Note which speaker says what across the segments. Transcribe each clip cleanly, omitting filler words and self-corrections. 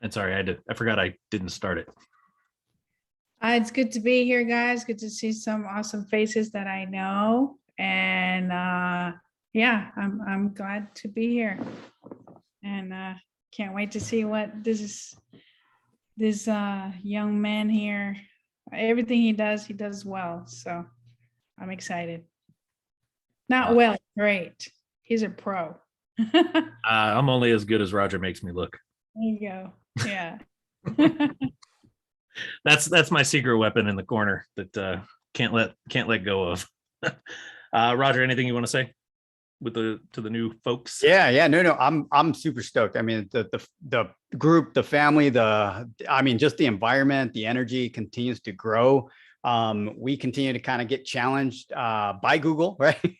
Speaker 1: And sorry, I forgot I didn't start it.
Speaker 2: It's good to be here, guys. Good to see some awesome faces that I know. And yeah, I'm glad to be here. And can't wait to see what this young man here, everything he does well. So I'm excited. Not well, great. He's a pro. There
Speaker 1: I'm only as good as Roger makes me look.
Speaker 2: you go. Yeah.
Speaker 1: That's my secret weapon in the corner that can't let go of. Roger, anything you want to say to the new folks?
Speaker 3: Yeah, no, I'm super stoked. I mean, the group, the family, just the environment, the energy continues to grow. We continue to kind of get challenged by Google, right?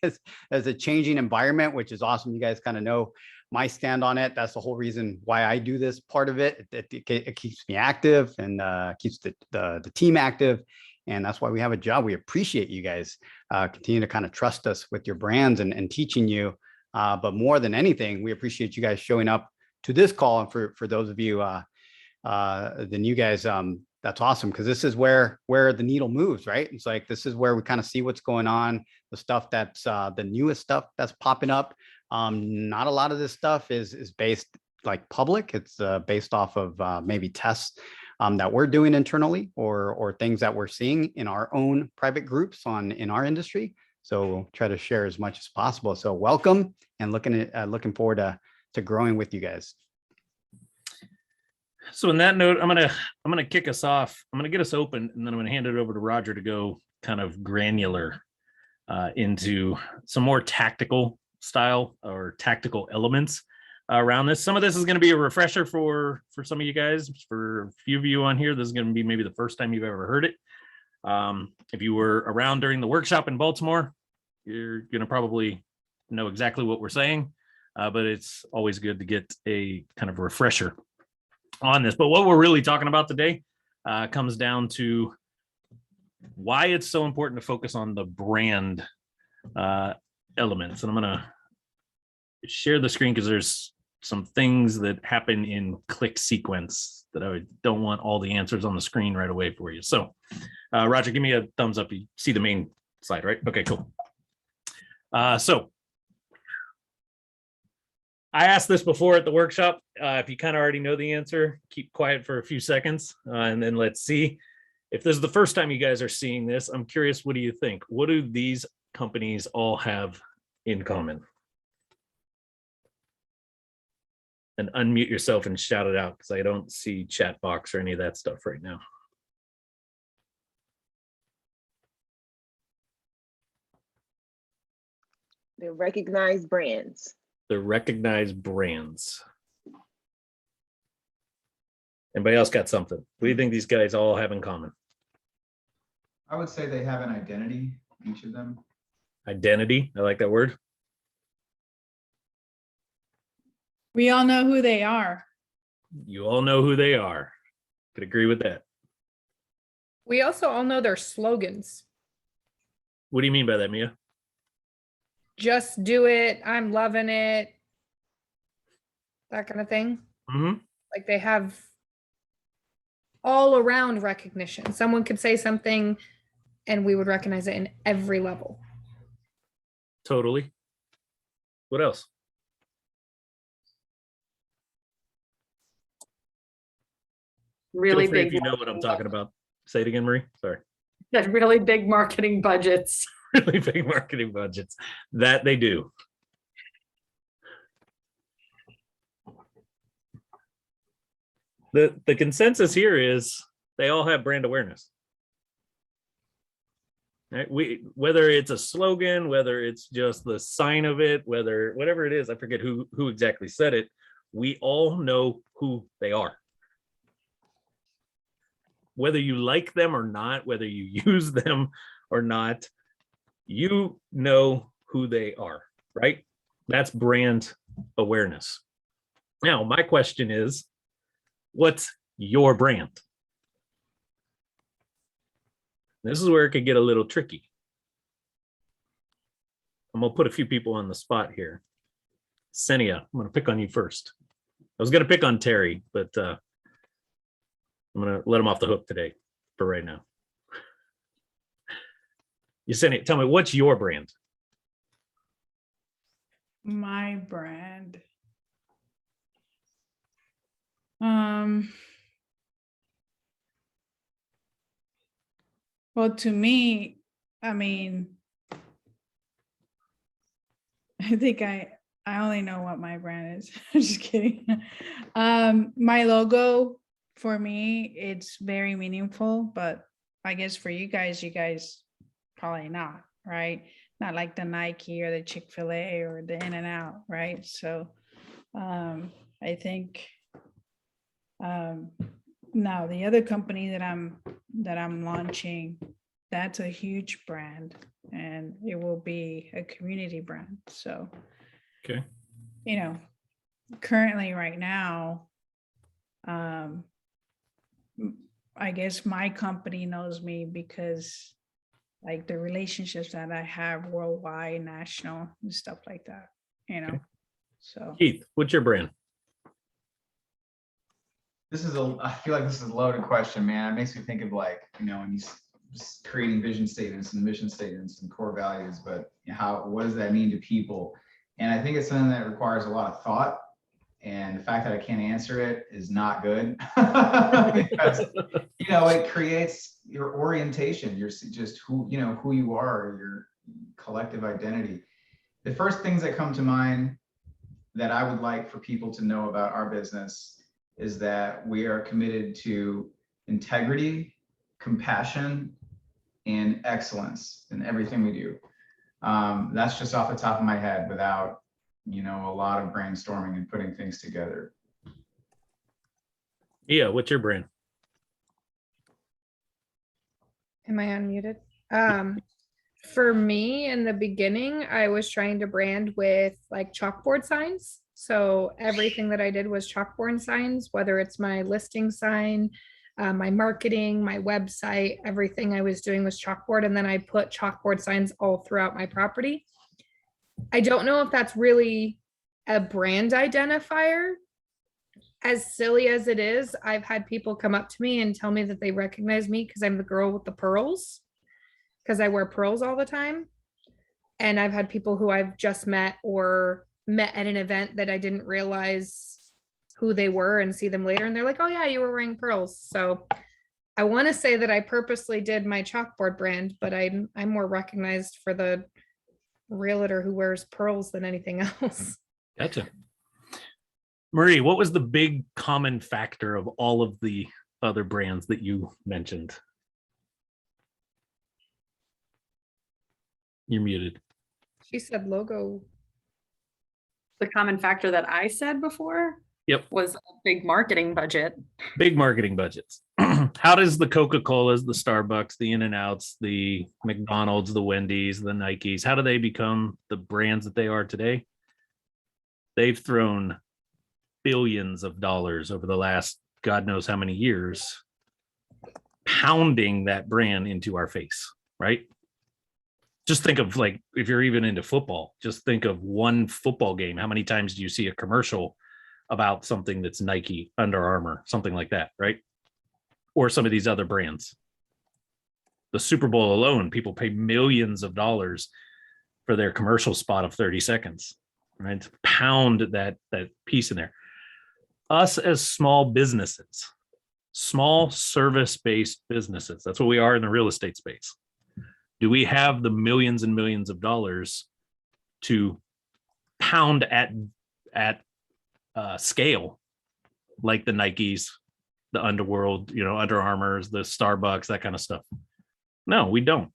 Speaker 3: as a changing environment, which is awesome. You guys kind of know my stand on it. That's the whole reason why I do this part of it. It keeps me active and keeps the team active. And that's why we have a job. We appreciate you guys continue to kind of trust us with your brands and teaching you. But more than anything, we appreciate you guys showing up to this call. And for those of you, the new guys, that's awesome, because this is where the needle moves, right? It's like, this is where we kind of see what's going on, the stuff that's the newest stuff that's popping up. Not a lot of this stuff is based like public. It's based off of maybe tests that we're doing internally or things that we're seeing in our own private groups in our industry. So we'll try to share as much as possible. So welcome, and looking forward to growing with you guys.
Speaker 1: So on that note, I'm gonna kick us off. I'm gonna get us open, and then I'm gonna hand it over to Roger to go kind of granular into some more tactical style or tactical elements around this. Some of this is going to be a refresher for some of you guys. For a few of you on here, this is going to be maybe the first time you've ever heard it. If you were around during the workshop in Baltimore, you're going to probably know exactly what we're saying, but it's always good to get a kind of refresher on this. But what we're really talking about today comes down to why it's so important to focus on the brand elements. And I'm going to share the screen because there's some things that happen in click sequence that I don't want all the answers on the screen right away for you. So Roger, give me a thumbs up. You see the main slide, right? Okay, cool. So I asked this before at the workshop. If you kind of already know the answer, keep quiet for a few seconds and then let's see. If this is the first time you guys are seeing this, I'm curious, what do you think? What do these companies all have in common? And unmute yourself and shout it out, because I don't see chat box or any of that stuff right now.
Speaker 4: They're recognized brands.
Speaker 1: They're recognized brands. Anybody else got something? What do you think these guys all have in common?
Speaker 5: I would say they have an identity, each of them.
Speaker 1: Identity, I like that word.
Speaker 2: We all know who they are.
Speaker 1: You all know who they are. Could agree with that.
Speaker 6: We also all know their slogans.
Speaker 1: What do you mean by that, Mia?
Speaker 6: Just do it. I'm loving it. That kind of thing.
Speaker 1: Mm-hmm.
Speaker 6: Like they have all around recognition. Someone could say something and we would recognize it in every level.
Speaker 1: Totally. What else?
Speaker 7: Really
Speaker 1: Feel free
Speaker 7: big.
Speaker 1: if you know what I'm talking about. Say it again, Marie. Sorry.
Speaker 7: Really big marketing budgets.
Speaker 1: Really big marketing budgets. That they do. The consensus here is they all have brand awareness. Right? Whether it's a slogan, whether it's just the sign of it, whatever it is, I forget who exactly said it. We all know who they are. Whether you like them or not, whether you use them or not, you know who they are, right? That's brand awareness. Now, my question is, what's your brand? This is where it could get a little tricky. I'm gonna put a few people on the spot here. Senia, I'm gonna pick on you first. I was gonna pick on Terry, but I'm gonna let them off the hook today for right now. Yesenia, tell me, what's your brand?
Speaker 2: My brand. Well, to me, I mean, I think I only know what my brand is. I'm just kidding. My logo, for me, it's very meaningful, but I guess for you guys probably not, right? Not like the Nike or the Chick-fil-A or the In-N-Out, right? So I think now the other company that I'm launching, that's a huge brand, and it will be a community brand. So,
Speaker 1: Okay.
Speaker 2: you know, currently right now, I guess my company knows me because like the relationships that I have worldwide, national, and stuff like that, you know.
Speaker 1: Okay.
Speaker 2: So
Speaker 1: Keith, what's your brand?
Speaker 5: I feel like this is a loaded question, man. It makes me think of like, when you creating vision statements and mission statements and core values, but what does that mean to people? And I think it's something that requires a lot of thought. And the fact that I can't answer it is not good because, it creates your orientation. You're just who you are, your collective identity. The first things that come to mind that I would like for people to know about our business is that we are committed to integrity, compassion, and excellence in everything we do. That's just off the top of my head without, a lot of brainstorming and putting things together.
Speaker 1: Yeah, what's your brand?
Speaker 6: Am I unmuted? For me, in the beginning, I was trying to brand with like chalkboard signs. So everything that I did was chalkboard signs, whether it's my listing sign, my marketing, my website, everything I was doing was chalkboard. And then I put chalkboard signs all throughout my property. I don't know if that's really a brand identifier. As silly as it is, I've had people come up to me and tell me that they recognize me because I'm the girl with the pearls, because I wear pearls all the time. And I've had people who I've just met or met at an event that I didn't realize who they were and see them later. And they're like, oh yeah, you were wearing pearls. So I want to say that I purposely did my chalkboard brand, but I'm more recognized for the realtor who wears pearls than anything else.
Speaker 1: Gotcha. Marie, what was the big common factor of all of the other brands that you mentioned? You're muted.
Speaker 6: She said logo.
Speaker 7: The common factor that I said before.
Speaker 1: Yep.
Speaker 7: Was a big marketing budget.
Speaker 1: Big marketing budgets. How does the Coca-Colas, the Starbucks, the In-N-Outs, the McDonald's, the Wendy's, the Nikes, how do they become the brands that they are today? They've thrown billions of dollars over the last God knows how many years, pounding that brand into our face, right? Just think of, like, if you're even into football, just think of one football game. How many times do you see a commercial about something that's Nike, Under Armour, something like that, right? Or some of these other brands. The Super Bowl alone, people pay millions of dollars for their commercial spot of 30 seconds, right? To pound that piece in there. Us as small businesses, small service-based businesses, that's what we are in the real estate space. Do we have the millions and millions of dollars to pound at scale, like the Nikes, the Underworld, Under Armours, the Starbucks, that kind of stuff? No, we don't.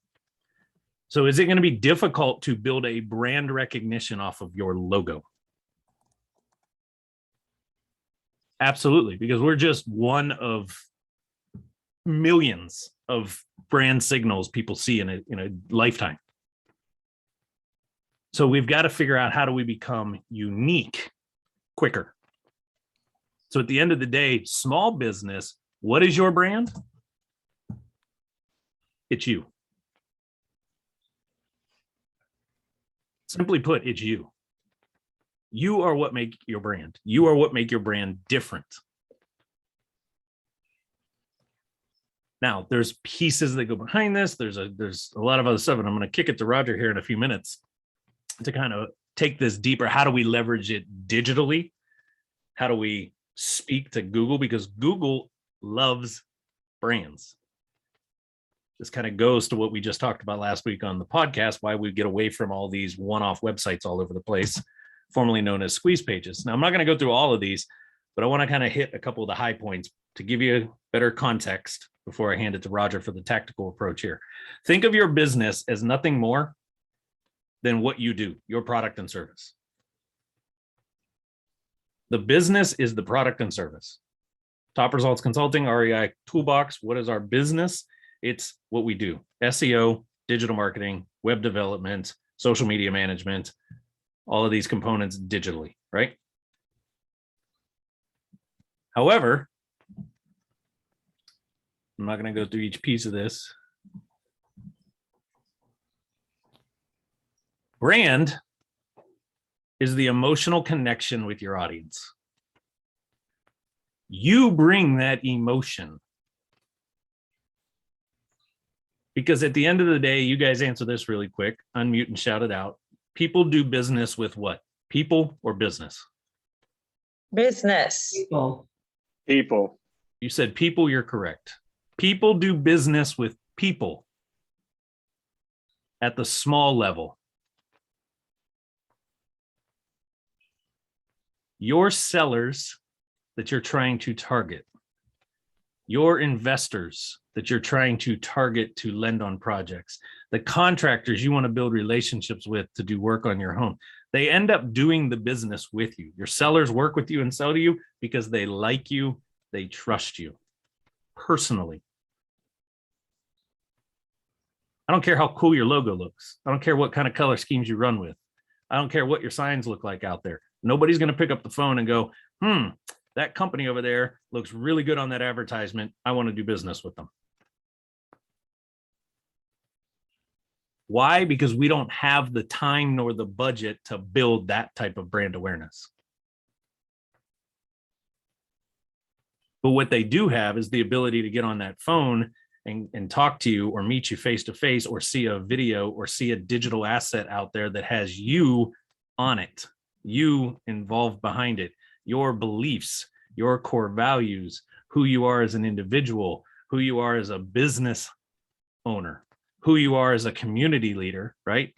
Speaker 1: So is it going to be difficult to build a brand recognition off of your logo? Absolutely, because we're just one of millions of brand signals people see in a lifetime. So we've got to figure out, how do we become unique quicker? So at the end of the day, small business, what is your brand? It's you. Simply put, it's you. You are what make your brand. You are what make your brand different. Now, there's pieces that go behind this. There's a lot of other stuff, and I'm going to kick it to Roger here in a few minutes to kind of take this deeper. How do we leverage it digitally? How do we speak to Google? Because Google loves brands. This kind of goes to what we just talked about last week on the podcast, why we get away from all these one-off websites all over the place, formerly known as squeeze pages. Now, I'm not going to go through all of these, but I want to kind of hit a couple of the high points to give you better context before I hand it to Roger for the tactical approach here. Think of your business as nothing more than what you do, your product and service. The business is the product and service. Top Results Consulting, REI Toolbox. What is our business? It's what we do. SEO, digital marketing, web development, social media management, all of these components digitally, right? However, I'm not going to go through each piece of this. Brand is the emotional connection with your audience. You bring that emotion. Because at the end of the day, you guys answer this really quick, unmute and shout it out. People do business with what? People or business?
Speaker 8: Business.
Speaker 9: People.
Speaker 10: People.
Speaker 1: You said people, you're correct. People do business with people at the small level. Your sellers that you're trying to target, your investors that you're trying to target to lend on projects, the contractors you want to build relationships with to do work on your home, they end up doing the business with you. Your sellers work with you and sell to you because they like you, they trust you personally. I don't care how cool your logo looks. I don't care what kind of color schemes you run with. I don't care what your signs look like out there. Nobody's going to pick up the phone and go, that company over there looks really good on that advertisement. I want to do business with them. Why? Because we don't have the time nor the budget to build that type of brand awareness. But what they do have is the ability to get on that phone and talk to you or meet you face to face or see a video or see a digital asset out there that has you on it, you involved behind it, your beliefs, your core values, who you are as an individual, who you are as a business owner, who you are as a community leader, right?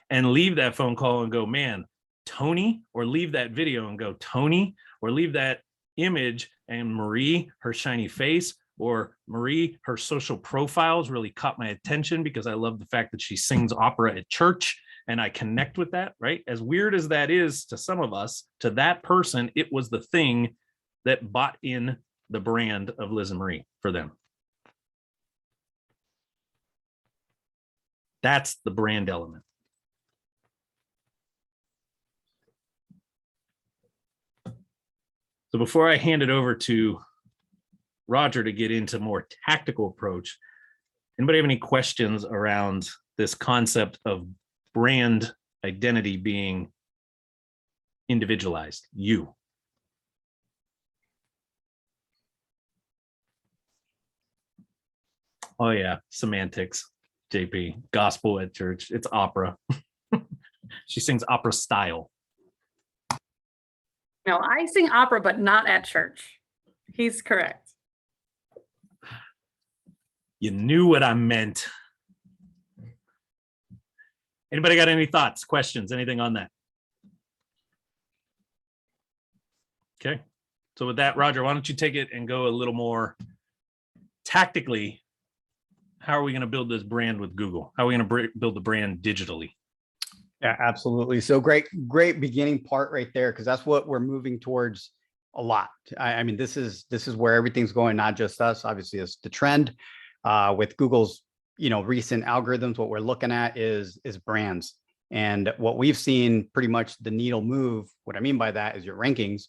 Speaker 1: And leave that phone call and go, man, Tony, or leave that video and go, Tony, or leave that image and Marie, her shiny face, or Marie, her social profiles really caught my attention because I love the fact that she sings opera at church and I connect with that, right? As weird as that is to some of us, to that person, it was the thing that bought in the brand of Liz and Marie for them. That's the brand element. So before I hand it over to Roger to get into more tactical approach, anybody have any questions around this concept of brand identity being individualized? You. Oh yeah, semantics, JP. Gospel at church. It's opera. She sings opera style.
Speaker 7: No, I sing opera, but not at church. He's correct.
Speaker 1: You knew what I meant. Anybody got any thoughts, questions, anything on that? Okay. So with that, Roger, why don't you take it and go a little more tactically. How are we going to build this brand with Google? How are we going to build the brand digitally?
Speaker 3: Yeah, absolutely. So great beginning part right there, because that's what we're moving towards a lot. I mean, this is where everything's going, not just us. Obviously, it's the trend with Google's, recent algorithms. What we're looking at is brands, and what we've seen pretty much the needle move. What I mean by that is your rankings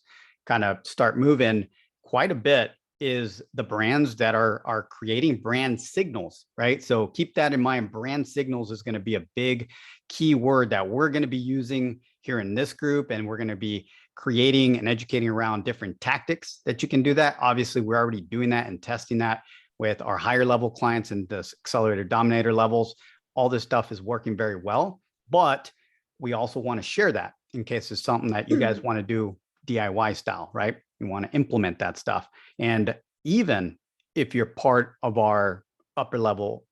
Speaker 3: kind of start moving quite a bit. Is the brands that are creating brand signals, right? So keep that in mind. Brand signals is going to be a big key word that we're going to be using here in this group, and we're going to be creating and educating around different tactics that you can do that. Obviously, we're already doing that and testing that with our higher level clients and the accelerator dominator levels. All this stuff is working very well, but we also want to share that in case it's something that you guys want to do DIY style, right? You want to implement that stuff. And even if you're part of our upper level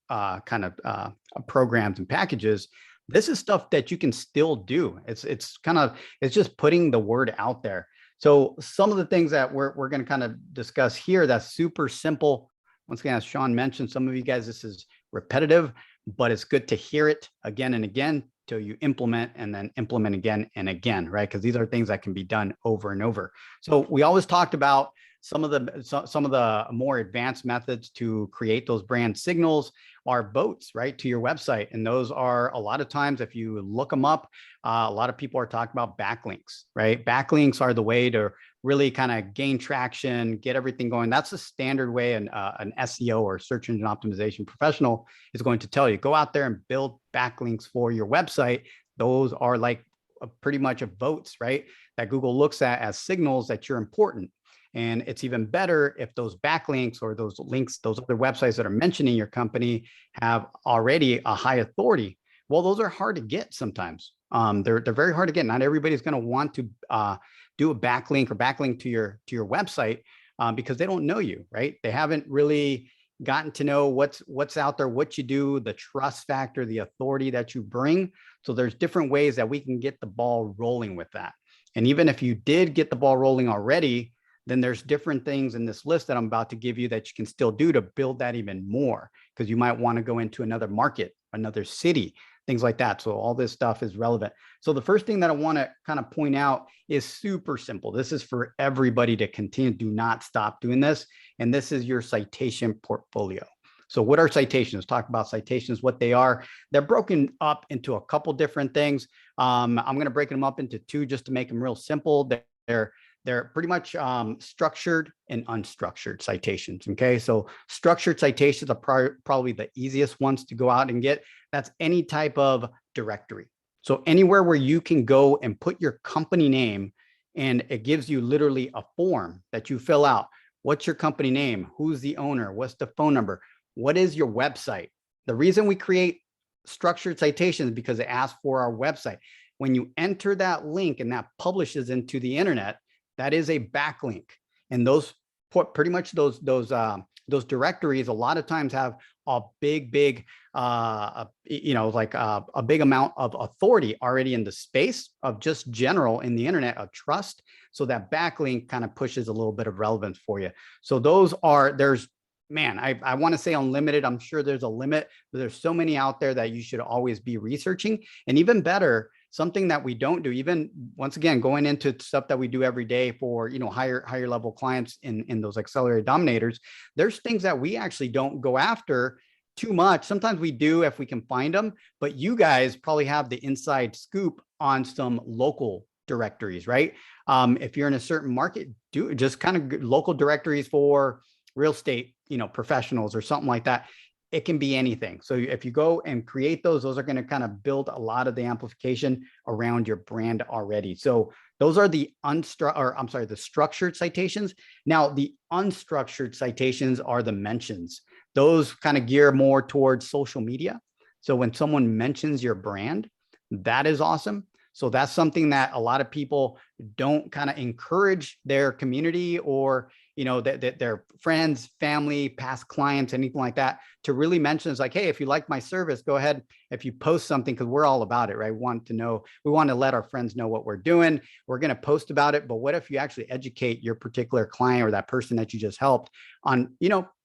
Speaker 3: programs and packages, this is stuff that you can still do. It's just putting the word out there. So some of the things that we're going to kind of discuss here, that's super simple. Once again, as Shawn mentioned, some of you guys, this is repetitive, but it's good to hear it again and again till you implement and then implement again and again, right? Because these are things that can be done over and over. So we always talked about some of the more advanced methods to create those brand signals are boats, right, to your website. And those are a lot of times, if you look them up, a lot of people are talking about backlinks, right? Backlinks are the way to really kind of gain traction, get everything going. That's a standard way an SEO or search engine optimization professional is going to tell you. Go out there and build backlinks for your website. Those are like pretty much votes, right, that Google looks at as signals that you're important. And it's even better if those backlinks or those links, those other websites that are mentioning your company have already a high authority. Well, those are hard to get sometimes. They're very hard to get. Not everybody's going to want to do a backlink or backlink to your website because they don't know you, right? They haven't really gotten to know what's out there, what you do, the trust factor, the authority that you bring. So there's different ways that we can get the ball rolling with that. And even if you did get the ball rolling already, then there's different things in this list that I'm about to give you that you can still do to build that even more, because you might want to go into another market, another city, things like that. So all this stuff is relevant. So the first thing that I want to kind of point out is super simple. This is for everybody to continue. Do not stop doing this. And this is your citation portfolio. So what are citations? Let's talk about citations, what they are. They're broken up into a couple different things. I'm going to break them up into two just to make them real simple. They're pretty much structured and unstructured citations. Okay, so structured citations are probably the easiest ones to go out and get. That's any type of directory. So anywhere where you can go and put your company name, and it gives you literally a form that you fill out. What's your company name? Who's the owner? What's the phone number? What is your website? The reason we create structured citations is because it asks for our website. When you enter that link and that publishes into the internet, that is a backlink. And those pretty much those directories a lot of times have a big big a big amount of authority already in the space of just general in the internet of trust. So that backlink kind of pushes a little bit of relevance for you. So I want to say unlimited. I'm sure there's a limit, but there's so many out there that you should always be researching. And even better, something that we don't do, even once again, going into stuff that we do every day for, higher level clients in those accelerator dominators, there's things that we actually don't go after too much. Sometimes we do if we can find them, but you guys probably have the inside scoop on some local directories, right? If you're in a certain market, do just kind of local directories for real estate, professionals or something like that. It can be anything. So if you go and create those are going to kind of build a lot of the amplification around your brand already. So those are the the structured citations. Now the unstructured citations are the mentions. Those kind of gear more towards social media. So when someone mentions your brand, that is awesome. So that's something that a lot of people don't kind of encourage their community or their friends, family, past clients, anything like that to really mention. It's like, hey, if you like my service, go ahead. If you post something, because we're all about it, right? We want to let our friends know what we're doing. We're going to post about it. But what if you actually educate your particular client or that person that you just helped on,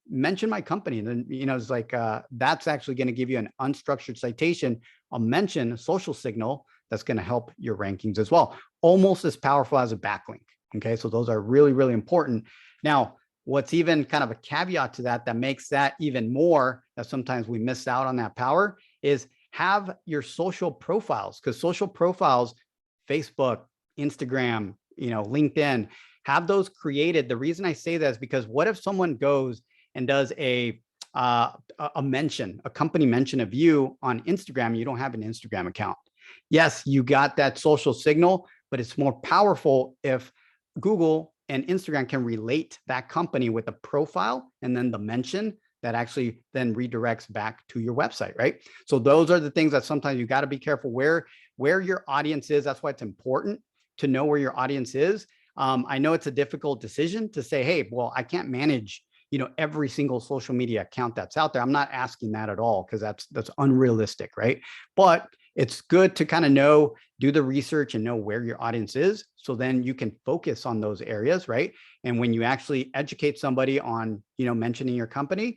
Speaker 3: mention my company? And then, it's like, that's actually going to give you an unstructured citation, a mention, a social signal that's going to help your rankings as well. Almost as powerful as a backlink. Okay. So those are really, really important. Now, what's even kind of a caveat to that makes that even more, that sometimes we miss out on that power, is have your social profiles, because social profiles, Facebook, Instagram, LinkedIn, have those created. The reason I say that is because what if someone goes and does a mention, a company mention of you on Instagram, you don't have an Instagram account. Yes, you got that social signal, but it's more powerful if Google and Instagram can relate that company with a profile and then the mention. that actually then redirects back to your website, right? So those are the things that sometimes you got to be careful where your audience is. That's why it's important to know where your audience is. I know it's a difficult decision to say, hey, well, I can't manage, every single social media account that's out there. I'm not asking that at all, because that's unrealistic, right? But it's good to kind of do the research and know where your audience is. So then you can focus on those areas, right? And when you actually educate somebody on, mentioning your company,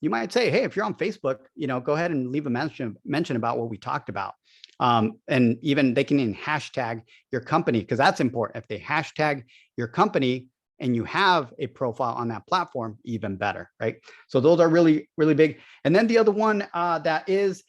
Speaker 3: you might say, hey, if you're on Facebook, go ahead and leave a mention about what we talked about. And even they can even hashtag your company, because that's important. If they hashtag your company and you have a profile on that platform, even better, right? So those are really, really big. And then the other one that is,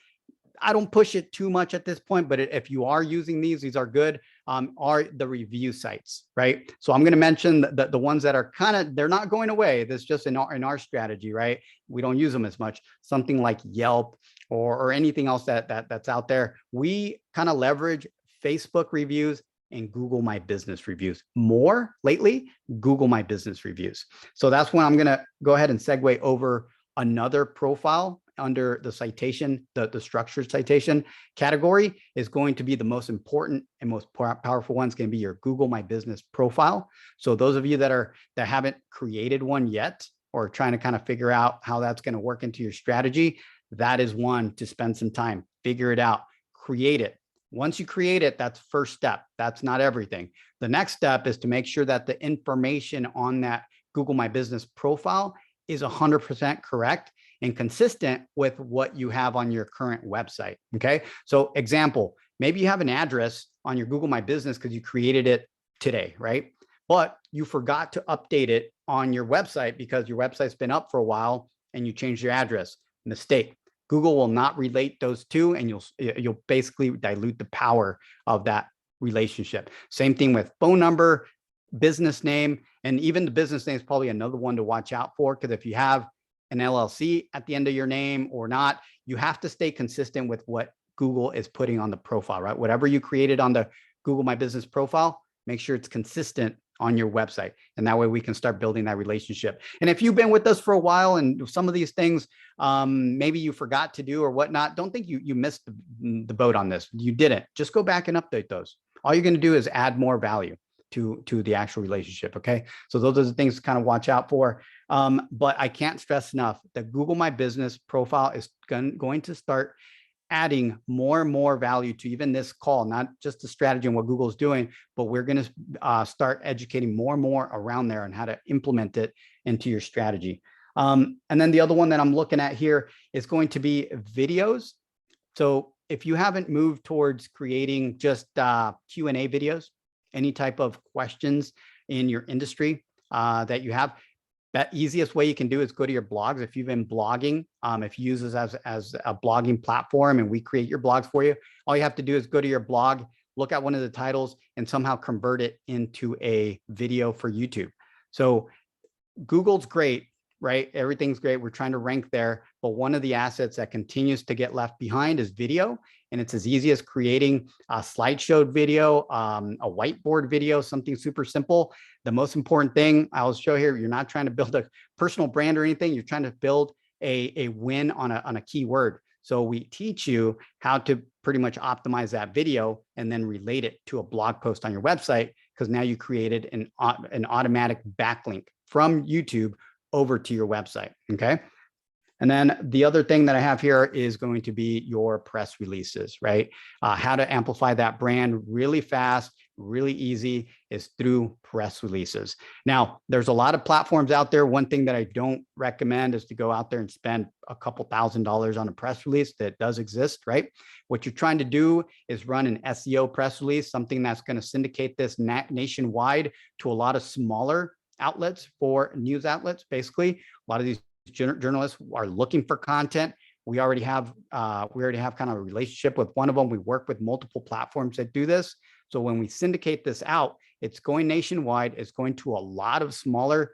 Speaker 3: I don't push it too much at this point, but if you are using these are good, are the review sites, right? So I'm going to mention the ones that are they're not going away. That's just in our strategy, right? We don't use them as much. Something like Yelp or anything else that's out there. We kind of leverage Facebook reviews and Google My Business reviews more lately. Google My Business reviews. So that's when I'm going to go ahead and segue over another profile under the citation, the structured citation category is going to be the most important and most powerful one. Is going to be your Google My Business profile. So those of you that haven't created one yet, or trying to kind of figure out how that's going to work into your strategy, that is one to spend some time, figure it out, create it. Once you create it, that's first step. That's not everything. The next step is to make sure that the information on that Google My Business profile is 100% correct and consistent with what you have on your current website. Okay. So example, maybe you have an address on your Google My Business because you created it today, right? But you forgot to update it on your website because your website's been up for a while and you changed your address. Mistake. Google will not relate those two, and you'll basically dilute the power of that relationship. Same thing with phone number, business name, and even the business name is probably another one to watch out for, because if you have an LLC at the end of your name or not, you have to stay consistent with what Google is putting on the profile, right? Whatever you created on the Google My Business profile, make sure it's consistent on your website. And that way we can start building that relationship. And if you've been with us for a while and some of these things, maybe you forgot to do or whatnot, don't think you missed the boat on this. You didn't. Just go back and update those. All you're going to do is add more value to the actual relationship. Okay. So those are the things to kind of watch out for. But I can't stress enough that Google My Business profile is going to start adding more and more value to even this call, not just the strategy and what Google's doing, but we're going to start educating more and more around there and how to implement it into your strategy. And then the other one that I'm looking at here is going to be videos. So if you haven't moved towards creating just Q&A videos, any type of questions in your industry that you have, that easiest way you can do is go to your blogs. If you've been blogging, if you use this as a blogging platform and we create your blogs for you, all you have to do is go to your blog, look at one of the titles and somehow convert it into a video for YouTube. So Google's great, right? Everything's great. We're trying to rank there, but one of the assets that continues to get left behind is video. And it's as easy as creating a slideshow video, a whiteboard video, something super simple. The most important thing I'll show here, you're not trying to build a personal brand or anything. You're trying to build a win on a keyword. So we teach you how to pretty much optimize that video and then relate it to a blog post on your website, because now you created an automatic backlink from YouTube over to your website. Okay. And then the other thing that I have here is going to be your press releases, right? How to amplify that brand really fast, really easy is through press releases. Now, there's a lot of platforms out there. One thing that I don't recommend is to go out there and spend a couple $1,000s on a press release. That does exist, right? What you're trying to do is run an SEO press release, something that's going to syndicate this nationwide to a lot of smaller outlets, for news outlets. Basically, a lot of these journalists are looking for content. We already have kind of a relationship with one of them. We work with multiple platforms that do this. So when we syndicate this out, it's going nationwide. It's going to a lot of smaller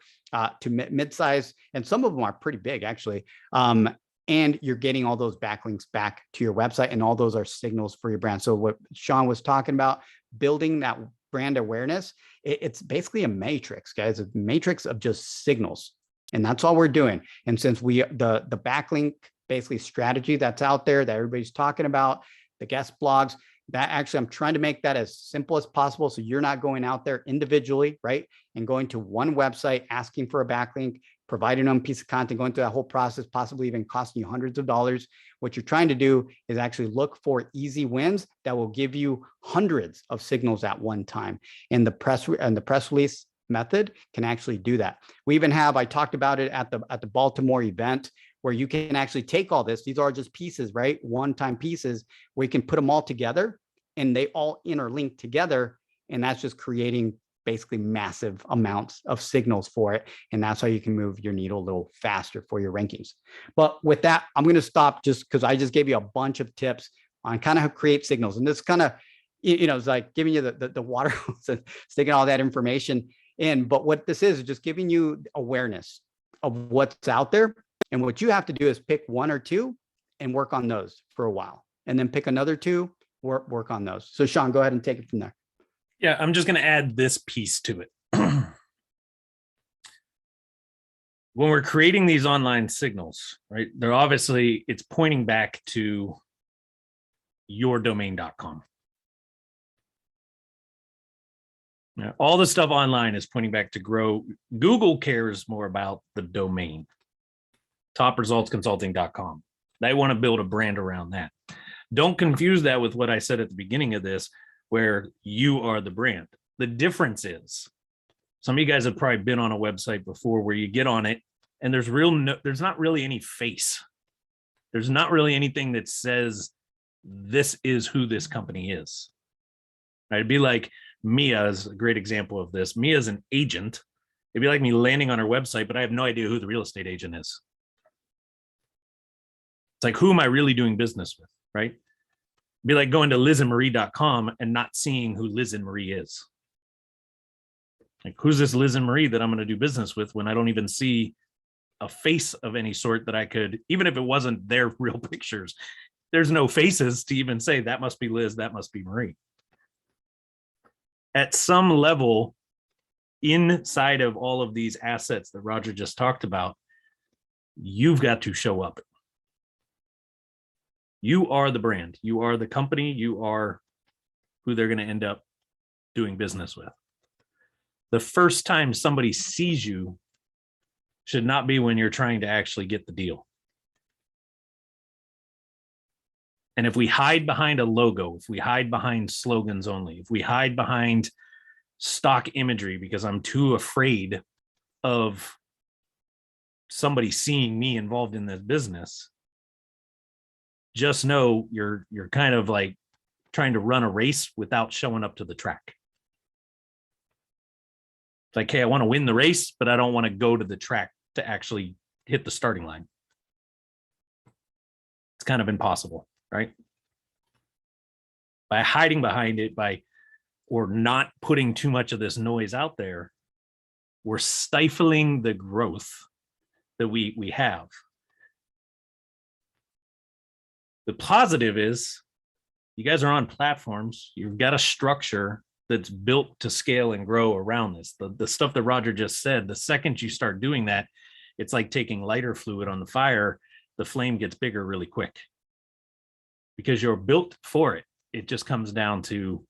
Speaker 3: to mid-size, and some of them are pretty big actually. And you're getting all those backlinks back to your website, and all those are signals for your brand. So what Shawn was talking about, building that brand awareness, it's basically a matrix, guys, a matrix of just signals. And that's all we're doing. And since the backlink basically strategy that's out there that everybody's talking about, the guest blogs, that actually I'm trying to make that as simple as possible. So you're not going out there individually, right? And going to one website, asking for a backlink, providing them a piece of content, going through that whole process, possibly even costing you hundreds of dollars. What you're trying to do is actually look for easy wins that will give you hundreds of signals at one time. And the press release method can actually do that. We even have, I talked about it at the Baltimore event, where you can actually take all this. These are just pieces, right? One-time pieces where you can put them all together and they all interlink together. And that's just creating basically massive amounts of signals for it. And that's how you can move your needle a little faster for your rankings. But with that, I'm going to stop just because I just gave you a bunch of tips on kind of how to create signals. And this kind of, it's like giving you the water hose and sticking all that information in. But what this is just giving you awareness of what's out there. And what you have to do is pick one or two and work on those for a while, and then pick another two, work on those. So Shawn, go ahead and take it from there.
Speaker 1: Yeah, I'm just going to add this piece to it. When we're creating these online signals, right, they're obviously, it's pointing back to yourdomain.com. Now, all the stuff online is pointing back to grow. Google cares more about the domain. topresultsconsulting.com. They want to build a brand around that. Don't confuse that with what I said at the beginning of this, where you are the brand. The difference is, some of you guys have probably been on a website before where you get on it and there's not really any face. There's not really anything that says this is who this company is. Right? It'd be like Mia is a great example of this. Mia is an agent. It'd be like me landing on her website, but I have no idea who the real estate agent is. It's like, who am I really doing business with, right? It'd be like going to lizandmarie.com and not seeing who Liz and Marie is. Like, who's this Liz and Marie that I'm going to do business with when I don't even see a face of any sort that I could, even if it wasn't their real pictures, there's no faces to even say that must be Liz, that must be Marie. At some level, inside of all of these assets that Roger just talked about, you've got to show up. You are the brand. You are the company. You are who they're going to end up doing business with. The first time somebody sees you should not be when you're trying to actually get the deal. And if we hide behind a logo, if we hide behind slogans only, if we hide behind stock imagery because I'm too afraid of somebody seeing me involved in this business, just know you're kind of like trying to run a race without showing up to the track. It's like, hey, I want to win the race, but I don't want to go to the track to actually hit the starting line. It's kind of impossible, right? By hiding behind it, or not putting too much of this noise out there, we're stifling the growth that we have. The positive is you guys are on platforms. You've got a structure that's built to scale and grow around this. The stuff that Roger just said, the second you start doing that, it's like taking lighter fluid on the fire. The flame gets bigger really quick because you're built for it. It just comes down to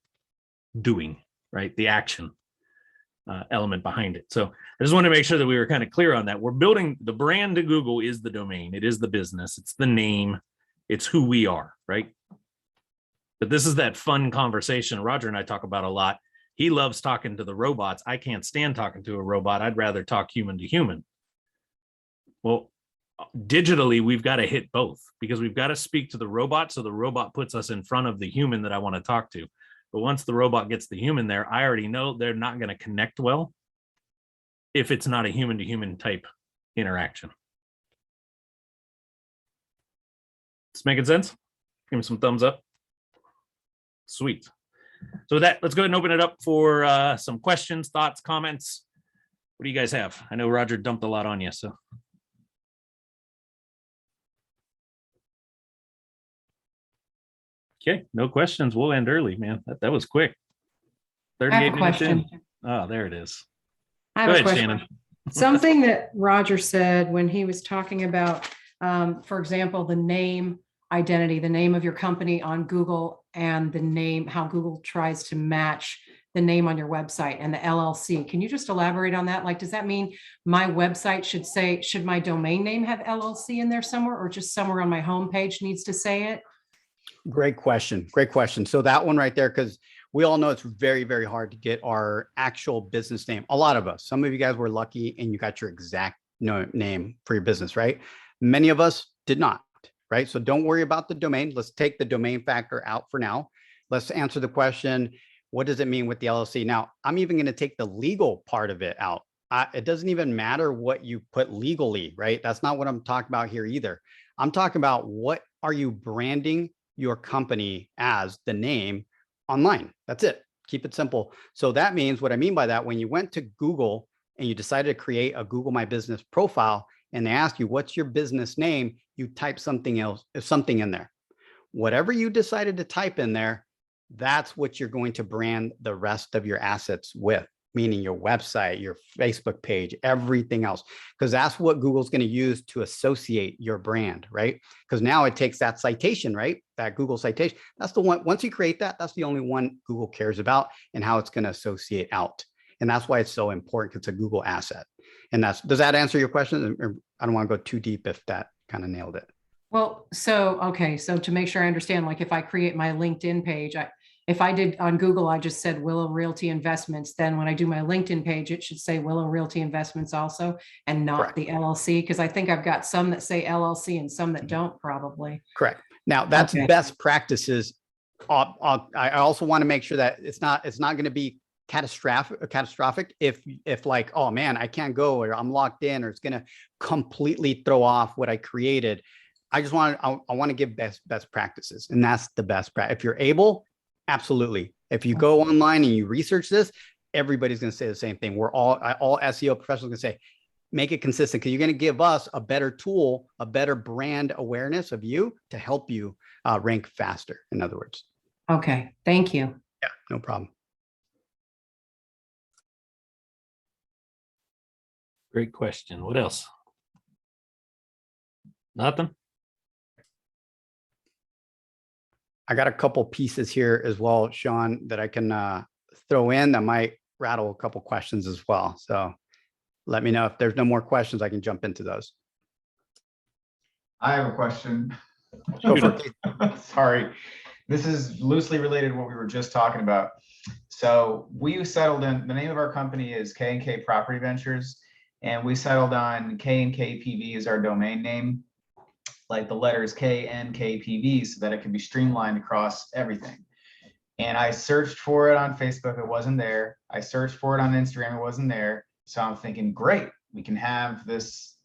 Speaker 1: doing, right? The action element behind it. So I just want to make sure that we were kind of clear on that. We're building the brand to Google is the domain. It is the business. It's the name. It's who we are, right? But this is that fun conversation Roger and I talk about a lot. He loves talking to the robots. I can't stand talking to a robot. I'd rather talk human to human. Well, digitally, we've got to hit both because we've got to speak to the robot so the robot puts us in front of the human that I want to talk to. But once the robot gets the human there, I already know they're not going to connect well if it's not a human to human type interaction. It's making sense? Give me some thumbs up. Sweet. So with that, let's go ahead and open it up for some questions, thoughts, comments. What do you guys have? I know Roger dumped a lot on you, so. Okay, no questions. We'll end early, man. That was quick. 38 minutes in. Oh, there it is. Go ahead, Shannon.
Speaker 9: Something that Roger said when he was talking about, for example, the name identity, the name of your company on Google, and the name, how Google tries to match the name on your website and the LLC. Can you just elaborate on that? Like, does that mean my website should my domain name have LLC in there somewhere, or just somewhere on my homepage needs to say it?
Speaker 3: Great question. Great question. So that one right there, because we all know it's very, very hard to get our actual business name. A lot of us, some of you guys were lucky and you got your exact name for your business, right? Many of us did not, right? So don't worry about the domain. Let's take the domain factor out for now. Let's answer the question, what does it mean with the LLC? Now, I'm even going to take the legal part of it out. It doesn't even matter what you put legally, right? That's not what I'm talking about here either. I'm talking about, what are you branding your company as, the name online? That's it. Keep it simple. So that means, what I mean by that, when you went to Google and you decided to create a Google My Business profile and they ask you, what's your business name? You type something else, something in there. Whatever you decided to type in there, that's what you're going to brand the rest of your assets with, meaning your website, your Facebook page, everything else, because that's what Google's going to use to associate your brand, right? Because now it takes that citation, right? That Google citation. That's the one, once you create that, that's the only one Google cares about and how it's going to associate out. And that's why it's so important, because it's a Google asset. And does that answer your question? Or I don't want to go too deep if that kind of nailed it.
Speaker 9: Well, so, okay. So to make sure I understand, like if I create my LinkedIn page, if I did on Google, I just said Willow Realty Investments, then when I do my LinkedIn page, it should say Willow Realty Investments also, and not
Speaker 3: Correct.
Speaker 9: the LLC, because I think I've got some that say LLC and some that don't, probably.
Speaker 3: Correct. Now that's
Speaker 9: Okay.
Speaker 3: best practices. I also want to make sure that it's not going to be catastrophic if like, oh man, I can't go, or I'm locked in, or it's going to completely throw off what I created. I want to give best practices, and that's the best practice. If you're able, absolutely. If you go online and you research this, everybody's going to say the same thing. All SEO professionals going to say, make it consistent, because you're going to give us a better tool, a better brand awareness of you to help you rank faster, in other words.
Speaker 9: Okay. Thank you.
Speaker 3: Yeah, no problem.
Speaker 1: Great question. What else? Nothing?
Speaker 3: I got a couple pieces here as well, Shawn, that I can throw in that might rattle a couple questions as well. So let me know if there's no more questions. I can jump into those.
Speaker 5: I have a question.
Speaker 3: Go for it.
Speaker 5: Sorry. This is loosely related to what we were just talking about. So we settled in, the name of our company is K&K Property Ventures, and we settled on K&KPV as our domain name, like the letters KNKPV, so that it can be streamlined across everything. And I searched for it on Facebook, it wasn't there. I searched for it on Instagram, it wasn't there. So I'm thinking, great, we can have this,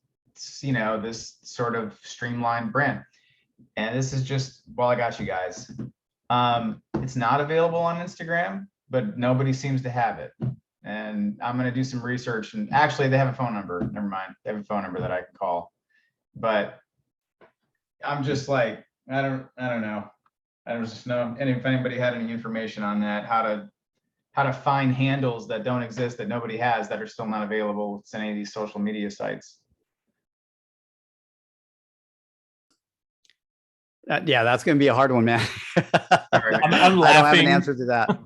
Speaker 5: you know, this sort of streamlined brand. And this is just, well, I got you guys. It's not available on Instagram, but nobody seems to have it. And I'm going to do some research, and actually they have a phone number. Never mind. They have a phone number that I can call, but I'm just like, I don't know. I don't just know. And if anybody had any information on that, how to find handles that don't exist, that nobody has, that are still not available to any of these social media sites.
Speaker 3: Yeah, that's going to be a hard one, man.
Speaker 1: I'm laughing.
Speaker 3: I don't have an answer to that.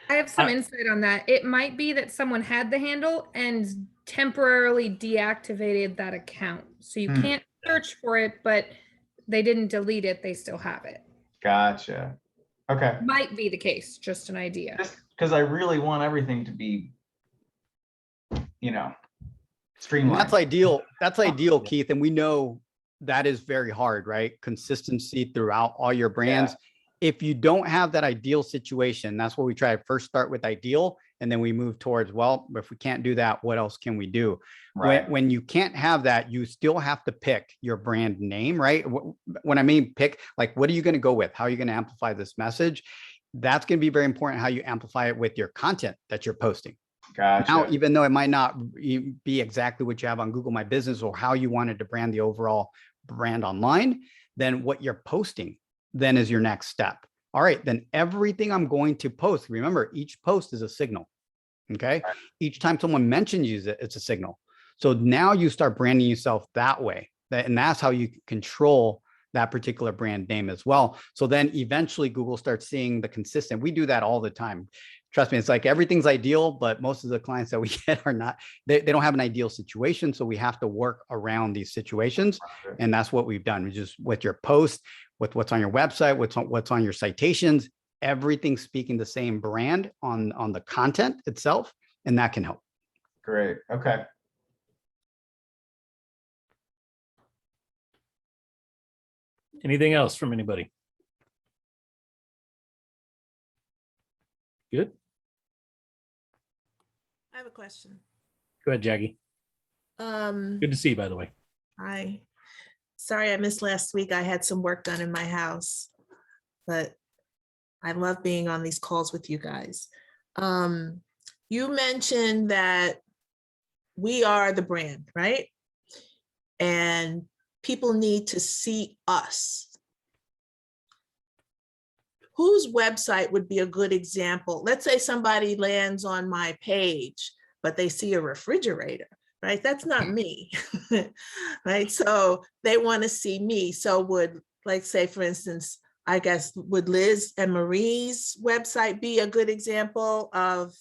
Speaker 6: I have some insight on that. It might be that someone had the handle and temporarily deactivated that account. So you can't search for it, but they didn't delete it. They still have it.
Speaker 5: Gotcha. Okay.
Speaker 6: Might be the case. Just an idea.
Speaker 5: Just because I really want everything to be, you know, streamlined.
Speaker 3: That's ideal. That's ideal, Keith. And we know that is very hard, right? Consistency throughout all your brands. Yeah. If you don't have that ideal situation, that's what we try to first start with, ideal. And then we move towards, well, if we can't do that, what else can we do? Right. When you can't have that, you still have to pick your brand name, right? When I mean pick, like, what are you going to go with? How are you going to amplify this message? That's going to be very important, how you amplify it with your content that you're posting.
Speaker 5: Gotcha.
Speaker 3: Now, even though it might not be exactly what you have on Google My Business or how you wanted to brand the overall brand online, then what you're posting then is your next step. All right, then everything I'm going to post, remember, each post is a signal. Okay. Each time someone mentions you, it's a signal. So now you start branding yourself that way. And that's how you control that particular brand name as well. So then eventually Google starts seeing the consistent. We do that all the time. Trust me, it's like everything's ideal, but most of the clients that we get are not, they don't have an ideal situation. So we have to work around these situations. And that's what we've done. We just, with your post, with what's on your website, what's on your citations, everything speaking the same brand on the content itself. And that can help.
Speaker 5: Great. Okay.
Speaker 1: Anything else from anybody? Good.
Speaker 10: I have a question.
Speaker 1: Go ahead, Jackie. Good to see you, by the way.
Speaker 10: Hi. Sorry I missed last week. I had some work done in my house, but I love being on these calls with you guys. You mentioned that we are the brand, right? And people need to see us. Whose website would be a good example? Let's say somebody lands on my page, but they see a refrigerator, right? That's not me, right? So they want to see me. So would, like, say, for instance, I guess, would Liz and Marie's website be a good example of,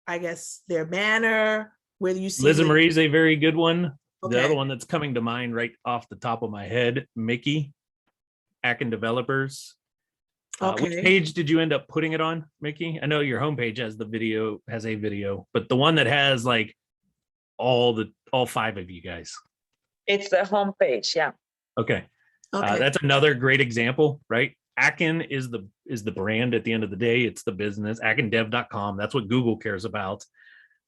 Speaker 10: I guess, their banner, where you see
Speaker 1: Liz and Marie's a very good one.
Speaker 10: Okay.
Speaker 1: The other one that's coming to mind right off the top of my head, Mickey, Akin Developers. Which page did you end up putting it on, Mickey? I know your homepage has the video, has a video, but the one that has like all five of you guys.
Speaker 8: It's the homepage, yeah.
Speaker 1: Okay.
Speaker 10: Okay.
Speaker 1: That's another great example, right? Akin is the brand at the end of the day. It's the business, akindev.com. That's what Google cares about.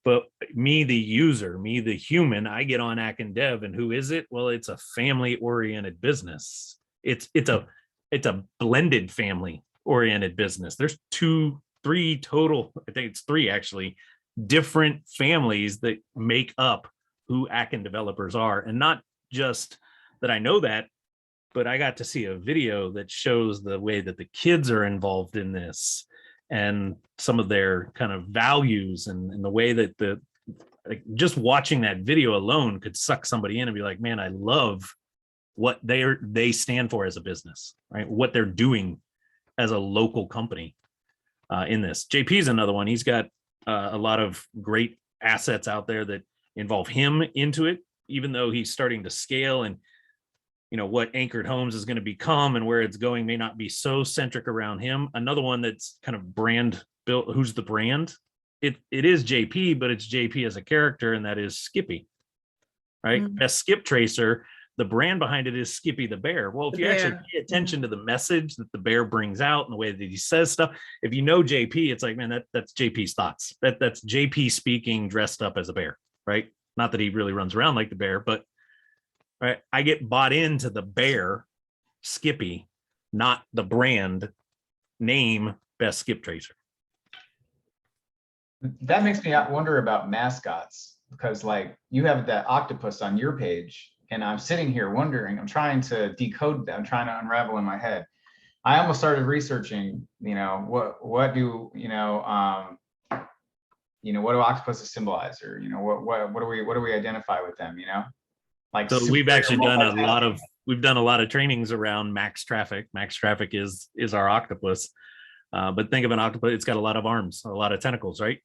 Speaker 1: But me, the user, me, the human, I get on Akin Dev, and who is it? Well, it's a family-oriented business. It's a blended family-oriented business. There's three total, I think it's three actually, different families that make up who Akin Developers are. And not just that I know that, but I got to see a video that shows the way that the kids are involved in this and some of their kind of values and the way that just watching that video alone could suck somebody in and be like, man, I love what they stand for as a business, right? What they're doing as a local company in this. JP is another one. He's got a lot of great assets out there that involve him into it, even though he's starting to scale, and what Anchored Homes is going to become and where it's going may not be so centric around him. Another one that's kind of brand built. Who's the brand? It is JP, but it's JP as a character, and that is Skippy, right?
Speaker 10: Mm-hmm.
Speaker 1: Best Skip Tracer. The brand behind it is Skippy the bear. Well, if you actually pay attention to the message that the bear brings out and the way that he says stuff, if you know JP, it's like, man, that's JP's thoughts. That's JP speaking dressed up as a bear, right? Not that he really runs around like the bear, but right, I get bought into the bear, Skippy, not the brand name Best Skip Tracer.
Speaker 5: That makes me wonder about mascots, because like you have that octopus on your page, and I'm sitting here wondering, I'm trying to decode that, I'm trying to unravel in my head. I almost started researching, what do octopuses symbolize, or what do we identify with them, Like,
Speaker 1: so we've actually done a lot of trainings around max traffic. Max traffic is our octopus. But think of an octopus, it's got a lot of arms, a lot of tentacles, right?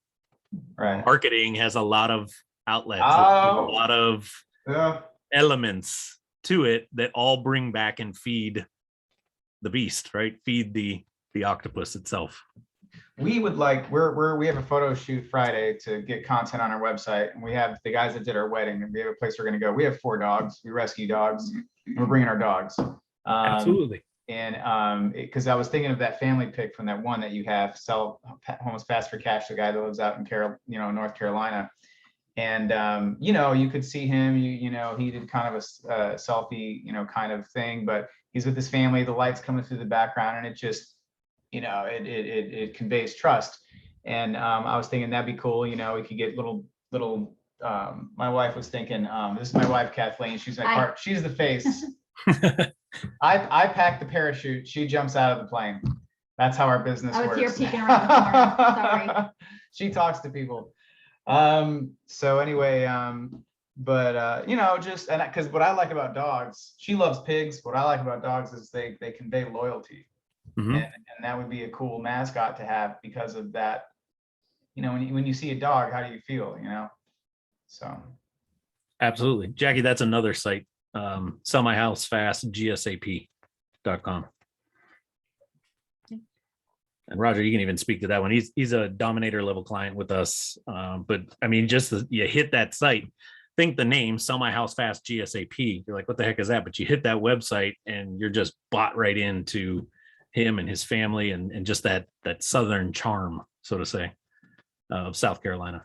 Speaker 5: Right.
Speaker 1: Marketing has a lot of outlets,
Speaker 5: Oh.
Speaker 1: a lot of elements to it that all bring back and feed the beast, right? Feed the octopus itself.
Speaker 5: We would like, we have a photo shoot Friday to get content on our website, and we have the guys that did our wedding, and we have a place we're going to go. We have 4 dogs. We rescue dogs. And we're bringing our dogs.
Speaker 1: Absolutely.
Speaker 5: And because I was thinking of that family pic from that one that you have, Sell Homes Fast for Cash, the guy that lives out in North Carolina. And you could see him, he did kind of a selfie, kind of thing, but he's with his family, the lights coming through the background, and it just, it conveys trust. And I was thinking that'd be cool. We could get little, my wife was thinking, this is my wife, Kathleen. She's my part. She's the face. I pack the parachute. She jumps out of the plane. That's how our business works.
Speaker 11: I was here peeking around the corner. Sorry.
Speaker 5: She talks to people. So anyway, But you know, just and because what I like about dogs, she loves pigs. What I like about dogs is they convey loyalty,
Speaker 1: Mhm.
Speaker 5: and that would be a cool mascot to have because of that. You know, when you see a dog, how do you feel? You know, so
Speaker 1: Absolutely. Jackie, that's another site. Sell my house fast, gsap.com. And Roger, you can even speak to that one. He's a Dominator level client with us. But I mean, you hit that site, think the name, Sell My House Fast GSAP. You're like, what the heck is that? But you hit that website and you're just bought right into him and his family and just that Southern charm, so to say, of South Carolina.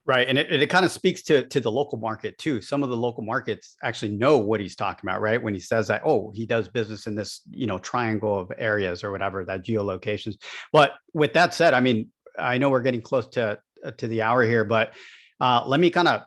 Speaker 3: Right. And it kind of speaks to the local market too. Some of the local markets actually know what he's talking about, right? When he says that, oh, he does business in this, triangle of areas or whatever, that geolocations. But with that said, I mean, I know we're getting close to the hour here, but let me kind of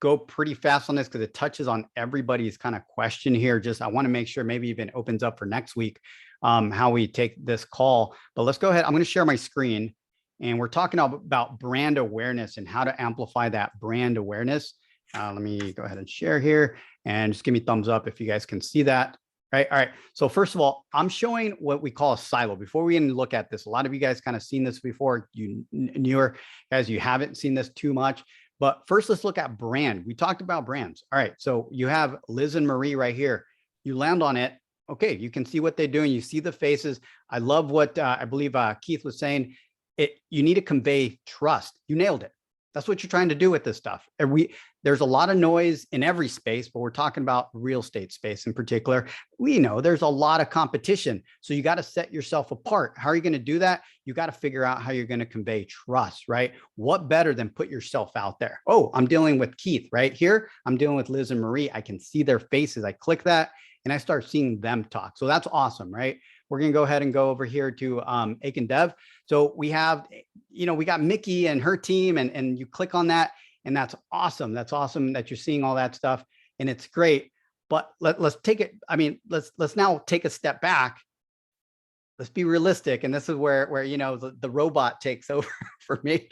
Speaker 3: go pretty fast on this because it touches on everybody's kind of question here. Just I want to make sure maybe even opens up for next week how we take this call. But let's go ahead. I'm going to share my screen. And we're talking about brand awareness and how to amplify that brand awareness. Let me go ahead and share here and just give me thumbs up if you guys can see that. Right. All right. So first of all, I'm showing what we call a silo. Before we even look at this, a lot of you guys kind of seen this before. You newer guys, you haven't seen this too much. But first, let's look at brand. We talked about brands. All right. So you have Liz and Marie right here. You land on it. Okay. You can see what they're doing. You see the faces. I love what I believe Keith was saying. You need to convey trust. You nailed it. That's what you're trying to do with this stuff. And there's a lot of noise in every space, but we're talking about real estate space in particular. We know there's a lot of competition. So you got to set yourself apart. How are you going to do that? You got to figure out how you're going to convey trust, right? What better than put yourself out there? Oh, I'm dealing with Keith right here. I'm dealing with Liz and Marie. I can see their faces. I click that and I start seeing them talk. So that's awesome, right? We're going to go ahead and go over here to Aiken Dev. So we have, we got Mickey and her team and you click on that and that's awesome. That's awesome that you're seeing all that stuff and it's great. But let's take it. I mean, let's now take a step back. Let's be realistic. And this is where the robot takes over for me.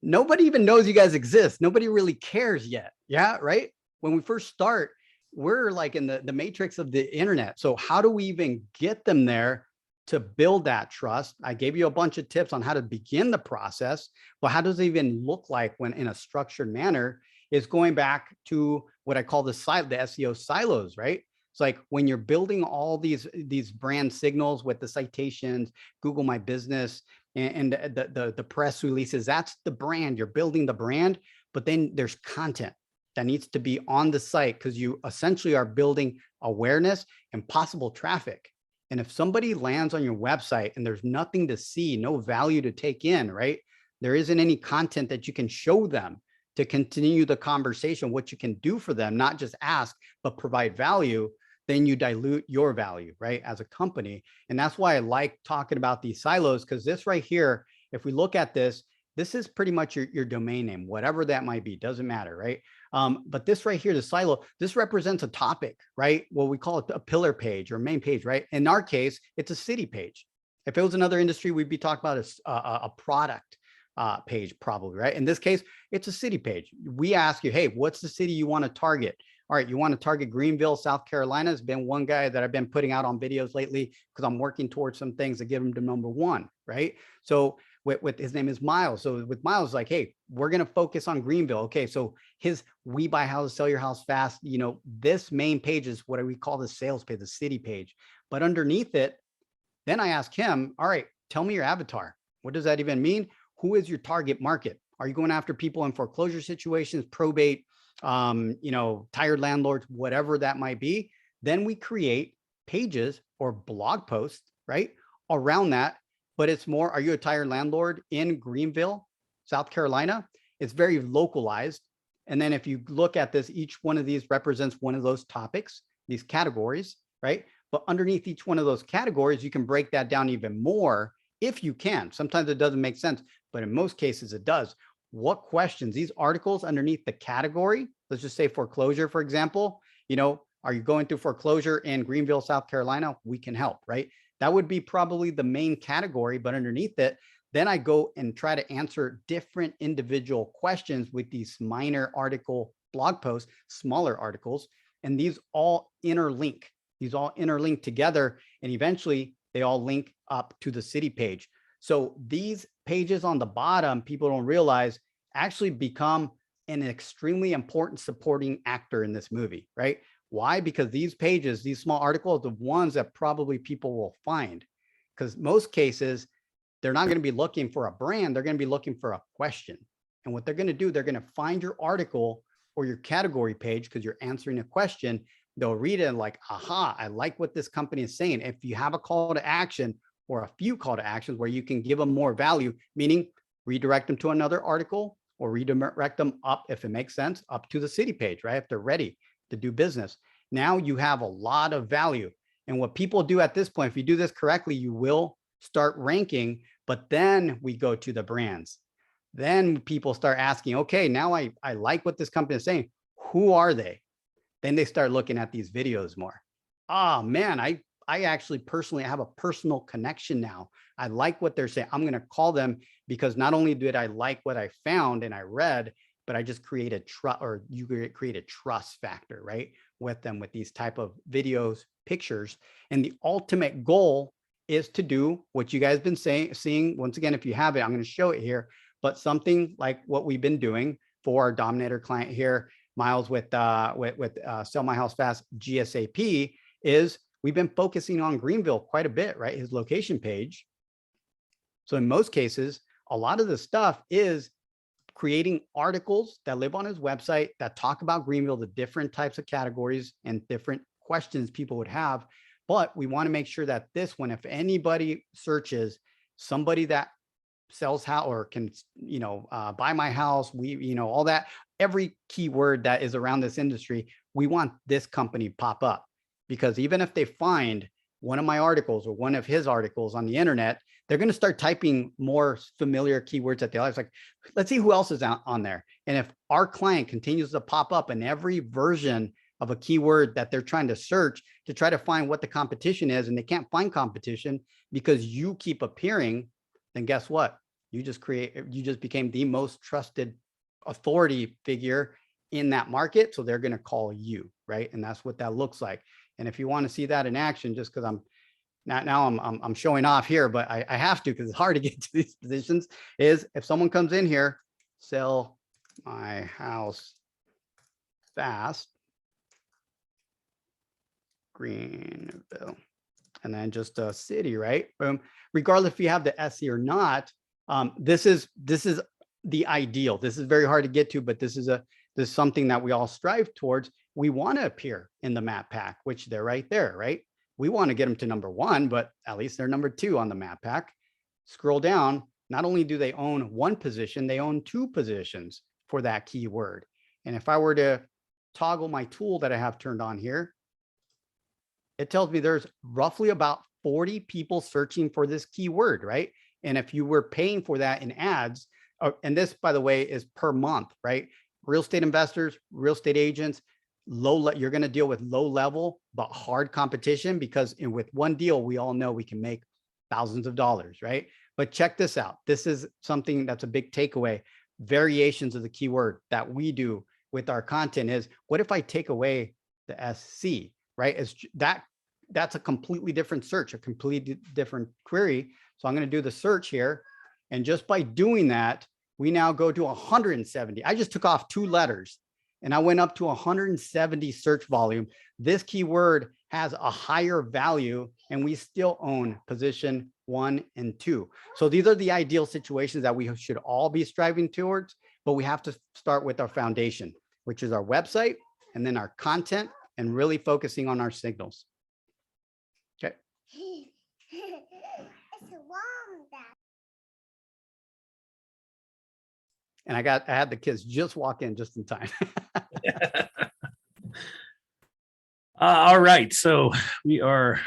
Speaker 3: Nobody even knows you guys exist. Nobody really cares yet. Yeah. Right. When we first start, we're like in the matrix of the internet. So how do we even get them there to build that trust? I gave you a bunch of tips on how to begin the process, but how does it even look like when in a structured manner? Is going back to what I call the SEO silos, right? It's like when you're building all these brand signals with the citations, Google My Business, and the press releases, that's the brand. You're building the brand, but then there's content that needs to be on the site because you essentially are building awareness and possible traffic. And if somebody lands on your website and there's nothing to see, no value to take in, right? There isn't any content that you can show them to continue the conversation, what you can do for them, not just ask, but provide value, then you dilute your value, right? As a company. And that's why I like talking about these silos, because this right here, if we look at this, this is pretty much your domain name, whatever that might be, doesn't matter, right? But this right here, the silo, this represents a topic, right? Well, we call it a pillar page or main page, right? In our case, it's a city page. If it was another industry, we'd be talking about a product page probably, right? In this case, it's a city page. We ask you, hey, what's the city you want to target? All right, you want to target Greenville, South Carolina. Has been one guy that I've been putting out on videos lately because I'm working towards some things to give him to #1, right? So with his name is Miles. So with Miles, like, hey, we're going to focus on Greenville. Okay. So his We Buy Houses, Sell Your House Fast, this main page is what we call the sales page, the city page. But underneath it, then I ask him, all right, tell me your avatar. What does that even mean? Who is your target market? Are you going after people in foreclosure situations, probate, tired landlords, whatever that might be? Then we create pages or blog posts, right, around that. But it's more, are you a tired landlord in Greenville, South Carolina? It's very localized. And then if you look at this, each one of these represents one of those topics, these categories, right? But underneath each one of those categories, you can break that down even more if you can. Sometimes it doesn't make sense, but in most cases it does. What questions, these articles underneath the category, let's just say foreclosure, for example, are you going through foreclosure in Greenville, South Carolina? We can help, right? That would be probably the main category, but underneath it, then I go and try to answer different individual questions with these minor article blog posts, smaller articles, and these all interlink. These all interlink together, and eventually they all link up to the city page. So these pages on the bottom, people don't realize, actually become an extremely important supporting actor in this movie, right? Why? Because these pages, these small articles, are the ones that probably people will find. Because most cases, they're not going to be looking for a brand, they're going to be looking for a question. And what they're going to do, they're going to find your article or your category page because you're answering a question. They'll read it and like, aha, I like what this company is saying. If you have a call to action or a few call to actions where you can give them more value, meaning redirect them to another article or redirect them up, if it makes sense, up to the city page, right? If they're ready to do business. Now you have a lot of value. And what people do at this point, if you do this correctly, you will start ranking, but then we go to the brands. Then people start asking, okay, now I like what this company is saying. Who are they? Then they start looking at these videos more. Oh man, I actually personally have a personal connection now. I like what they're saying. I'm going to call them because not only did I like what I found and I read, but I just created trust, or you create a trust factor, right? With them, with these type of videos, pictures. And the ultimate goal is to do what you guys have been seeing. Once again, if you have it, I'm going to show it here, but something like what we've been doing for our Dominator client here, Miles with Sell My House Fast GSAP, is we've been focusing on Greenville quite a bit, right? His location page. So in most cases, a lot of the stuff is creating articles that live on his website that talk about Greenville, the different types of categories and different questions people would have. But we want to make sure that this one, if anybody searches somebody that sells house or can, buy my house, all that, every keyword that is around this industry, we want this company pop up. Because even if they find one of my articles or one of his articles on the internet, they're going to start typing more familiar keywords that they like. It's like, let's see who else is on there. And if our client continues to pop up in every version of a keyword that they're trying to search to try to find what the competition is, and they can't find competition because you keep appearing, then guess what? You just became the most trusted authority figure in that market. So they're going to call you, right? And that's what that looks like. And if you want to see that in action, just because I'm showing off here, but I have to, because it's hard to get to these positions, is if someone comes in here, sell my house fast, Greenville, and then just a city, right? Boom. Regardless if you have the SE or not, this is the ideal. This is very hard to get to, but this is something that we all strive towards. We want to appear in the map pack, which they're right there, right? We want to get them to number 1, but at least they're number 2 on the map pack. Scroll down. Not only do they own 1 position, they own 2 positions for that keyword. And if I were to toggle my tool that I have turned on here, it tells me there's roughly about 40 people searching for this keyword, right? And if you were paying for that in ads, and this, by the way, is per month, right? Real estate investors, real estate agents, you're going to deal with low level but hard competition, because with one deal, we all know we can make thousands of dollars, right? But check this out. This is something that's a big takeaway. Variations of the keyword that we do with our content is, what if I take away the SC, right? That's a completely different search, a completely different query. So I'm going to do the search here. And just by doing that, we now go to 170. I just took off 2 letters and I went up to 170 search volume. This keyword has a higher value and we still own position 1 and 2. So these are the ideal situations that we should all be striving towards, but we have to start with our foundation, which is our website, and then our content, and really focusing on our signals. Okay. And I had the kids just walk in just in time.
Speaker 1: All right, so we are